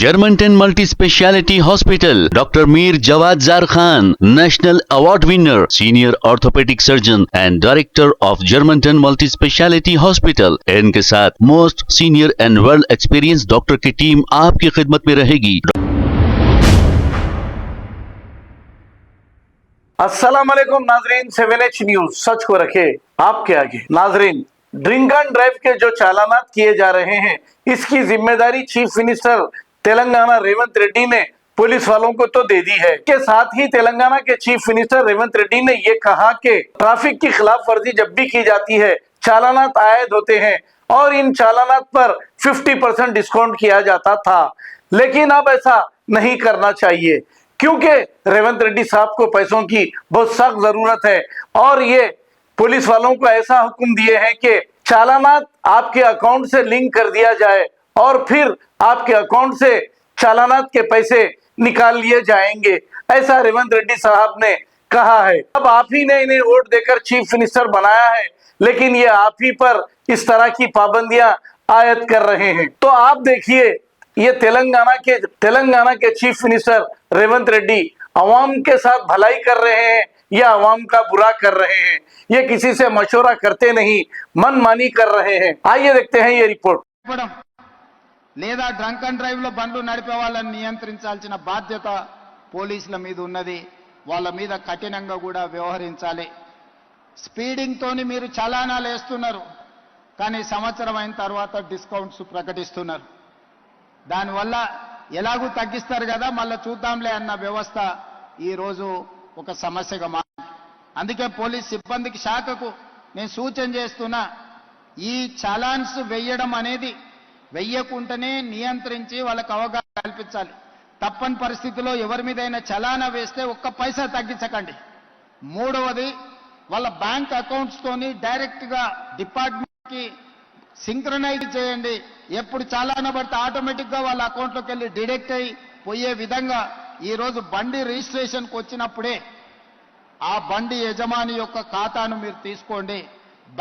Germanton multi speciality hospital, doctor Mir Jawad jar Khan, national award winner, senior orthopaedic surgeon and director of Germanton multi speciality hospital. इनके साथ most senior and well experience doctor की team आपकी खिदमत में रहेगी। अस्सलाम वालेकुम नाजरीन, 7H न्यूज सच को रखे आपके आगे। नाजरीन, ड्रिंक एंड ड्राइव के जो चालानात किए जा रहे हैं, इसकी जिम्मेदारी चीफ मिनिस्टर तेलंगाना रेवंत रेड्डी ने पुलिस वालों को तो दे दी है। के साथ ही तेलंगाना के चीफ मिनिस्टर रेवंत रेड्डी ने ये कहा कि ट्रैफिक की खिलाफ वर्जी जब भी की जाती है, चालानात आयद होते हैं और इन चालानात पर 50% डिस्काउंट किया जाता था, लेकिन अब ऐसा नहीं करना चाहिए क्योंकि रेवंत रेड्डी साहब को पैसों की बहुत सख्त जरूरत है और ये पुलिस वालों को ऐसा हुक्म दिए हैं कि चालानात आपके अकाउंट से लिंक कर दिया जाए और फिर आपके अकाउंट से चालानात के पैसे निकाल लिए जाएंगे। ऐसा रेवंत रेड्डी साहब ने कहा है। अब आप ही ने इन्हें वोट देकर चीफ मिनिस्टर बनाया है, लेकिन ये आप ही पर इस तरह की पाबंदियां आयद कर रहे हैं। तो आप देखिए, ये तेलंगाना के चीफ मिनिस्टर रेवंत रेड्डी अवाम के साथ भलाई कर रहे हैं या अवाम का बुरा कर रहे हैं। ये किसी से मशवरा करते नहीं, मनमानी कर रहे हैं। आइए देखते हैं ये रिपोर्ट। లేదా డ్రంక్ అండ్ డ్రైవ్ లో బండ్లు నడిపే వాళ్ళని నియంత్రించాల్సిన బాధ్యత పోలీసుల మీద ఉన్నది. వాళ్ళ మీద కఠినంగా కూడా వ్యవహరించాలి. స్పీడింగ్ తోని మీరు చలానాలు వేస్తున్నారు, కానీ సంవత్సరం అయిన తర్వాత డిస్కౌంట్స్ ప్రకటిస్తున్నారు. దానివల్ల ఎలాగూ తగ్గిస్తారు కదా, మళ్ళీ చూద్దాంలే అన్న వ్యవస్థ ఈ రోజు ఒక సమస్యగా మారింది. అందుకే పోలీస్ సిబ్బందికి శాఖకు నేను సూచన చేస్తున్నా, ఈ చలాన్స్ వేయడం అనేది వెయ్యకుంటనే నియంత్రించి వాళ్ళకు అవగాహన కల్పించాలి. తప్పని పరిస్థితిలో ఎవరి మీదైనా చలానా వేస్తే ఒక్క పైసా తగ్గించకండి. మూడవది, వాళ్ళ బ్యాంక్ అకౌంట్స్ తోని డైరెక్ట్ గా డిపార్ట్మెంట్ కి సింక్రనైజ్ చేయండి. ఎప్పుడు చలానా పడితే ఆటోమేటిక్ గా వాళ్ళ అకౌంట్ లోకి వెళ్ళి డిడక్ట్ అయ్యి పోయే విధంగా ఈ రోజు బండి రిజిస్ట్రేషన్ కు వచ్చినప్పుడే ఆ బండి యజమాని యొక్క ఖాతాను మీరు తీసుకోండి.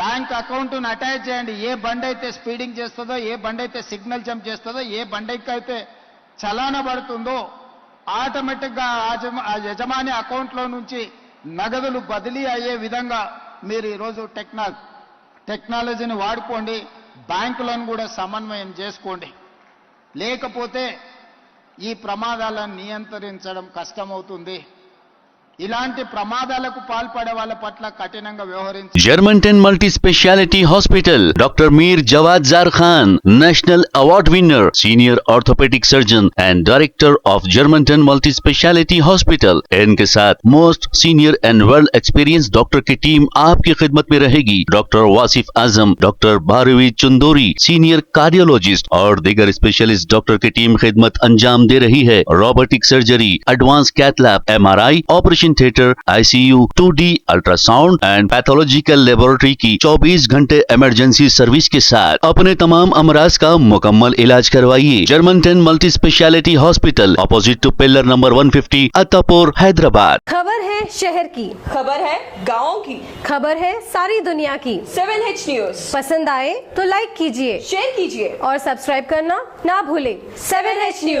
బ్యాంక్ అకౌంట్ను అటాచ్ చేయండి. ఏ బండి అయితే స్పీడింగ్ చేస్తుందో, ఏ బండి అయితే సిగ్నల్ జంప్ చేస్తుందో, ఏ బండికి అయితే చలానా పడుతుందో ఆటోమేటిక్ గా ఆ యజమాని అకౌంట్ లో నుంచి నగదులు బదిలీ అయ్యే విధంగా మీరు ఈరోజు టెక్నాలజీని వాడుకోండి. బ్యాంకులను కూడా సమన్వయం చేసుకోండి. లేకపోతే ఈ ప్రమాదాలను నియంత్రించడం కష్టమవుతుంది. ఇలాంటి ప్రమాదాలకు పాల్పడే వాళ్ళ పట్ల కఠినంగా వ్యవహరించాలి. Germanten multi speciality hospital, doctor Mir Jawad jar Khan, national award winner, senior orthopaedic surgeon and director of Germanton multi speciality hospital. इनके साथ most senior and well experience doctor की टीम आपकी खिदमत में रहेगी। Doctor Wasif Azam, doctor Bharvi Chandori, senior cardiologist और दीगर स्पेशलिस्ट डॉक्टर की टीम खिदमत अंजाम दे रही है। Robotic surgery, advance cath lab, MRI, operation theatre, ICU, 2D ultrasound and pathological laboratory की 24 घंटे इमरजेंसी सर्विस के साथ अपने तमाम अमराज का मुकम्मल इलाज करवाइए। Germanten multi speciality hospital, opposite to pillar number 150, Attapur, Hyderabad. खबर है शहर की, खबर है गाँव की, खबर है सारी दुनिया की। 7H न्यूज पसंद आए तो लाइक कीजिए, शेयर कीजिए और सब्सक्राइब करना ना भूले। 7H news.